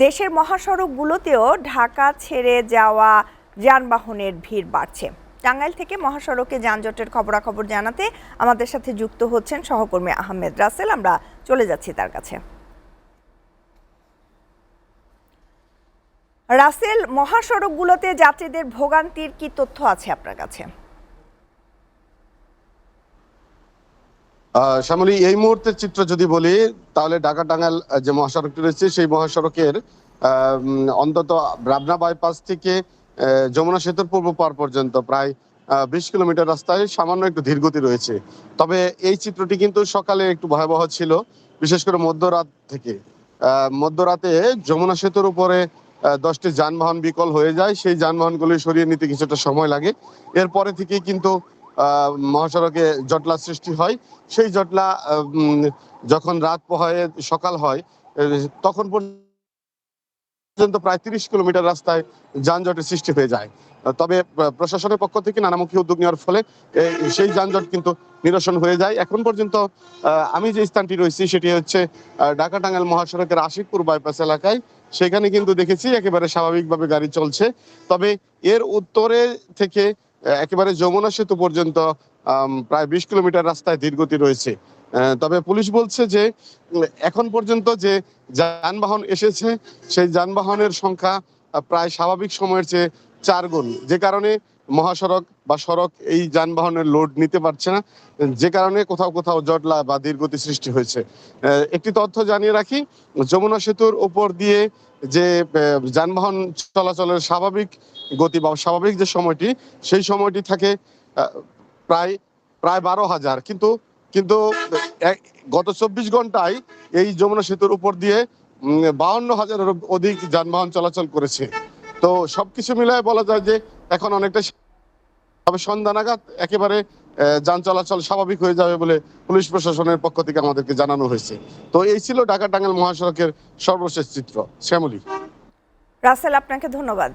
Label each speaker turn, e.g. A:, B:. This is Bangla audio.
A: দেশের মহাসড়কগুলোতেও ঢাকা ছেড়ে যাওয়া যানবাহনের ভিড় বাড়ছে। টাঙ্গাইল থেকে মহাসড়কে যানজটের খবরাখবর জানাতে আমাদের সাথে যুক্ত হচ্ছেন সহকর্মী আহমেদ রাসেল। আমরা চলে যাচ্ছি তার কাছে। রাসেল, মহাসড়কগুলোতে যাত্রীদের ভোগান্তির কি তথ্য আছে আপনার কাছে?
B: শ্যামলী, এই মুহূর্তের চিত্র যদি বলি তাহলে ঢাকা টাঙ্গাইল যে মহাসড়কটি রয়েছে সেই মহাসড়কের অন্তত রাবনা বাইপাস থেকে যমুনা সেতুর পূর্ব পার পর্যন্ত প্রায় 20 কিলোমিটার রাস্তায় সামান্য একটু ধীরগতি রয়েছে। তবে এই চিত্রটি কিন্তু সকালে একটু ভয়াবহ ছিল, বিশেষ করে মধ্যরাত থেকে। মধ্যরাতে যমুনা সেতুর উপরে 10টি যানবাহন বিকল হয়ে যায়। সেই যানবাহনগুলি সরিয়ে নিতে কিছুটা সময় লাগে। এরপরে থেকে কিন্তু মহাসড়কে জটলা সৃষ্টি হয়। সেই জটলা যখন রাত পোহায়ে সকাল হয় তখন পর্যন্ত প্রায় 30 কিলোমিটার রাস্তায় যানজটের সৃষ্টি হয়ে যায়। তবে প্রশাসনের পক্ষ থেকে নানামুখী উদ্যোগ নেওয়ার ফলে সেই যানজট কিন্তু নিরসন হয়ে যায়। এখন পর্যন্ত আমি যে স্থানটি রয়েছি সেটি হচ্ছে ঢাকা টাঙ্গাইল মহাসড়কের আশিকপুর বাইপাস এলাকায়। সেখানে কিন্তু দেখেছি একেবারে স্বাভাবিকভাবে গাড়ি চলছে। তবে এর উত্তরে থেকে একেবারে যমুনা সেতু পর্যন্ত প্রায় 20 কিলোমিটার রাস্তায় ধীরগতি রয়েছে। তবে পুলিশ বলছে যে এখন পর্যন্ত যে যানবাহন এসেছে সেই যানবাহনের সংখ্যা প্রায় স্বাভাবিক সময়ের চেয়ে 4 গুণ, যে কারণে মহাসড়ক বা সড়ক এই যানবাহনের লোড নিতে পারছে না, যে কারণে কোথাও কোথাও জটলা বা ধীরগতি সৃষ্টি হয়েছে। একটি তথ্য জানিয়ে রাখি, যমুনা সেতুর উপর দিয়ে যে যানবাহন চলাচলের স্বাভাবিক গতি বা স্বাভাবিক যে সময়টি, সেই সময়টি থাকে প্রায় 12,000, কিন্তু গত 24 ঘন্টায় এই যমুনা সেতুর উপর দিয়ে 52,000-এর অধিক যানবাহন চলাচল করেছে। তো সবকিছু মিলায় বলা যায় যে এখন অনেকটা, তবে সন্ধ্যা নাগাদ একেবারে যান চলাচল স্বাভাবিক হয়ে যাবে বলে পুলিশ প্রশাসনের পক্ষ থেকে আমাদেরকে জানানো হয়েছে। তো এই ছিল ঢাকা টাঙ্গাইল মহাসড়কের সর্বশেষ চিত্র। শ্যামলী।
A: রাসেল, আপনাকে ধন্যবাদ।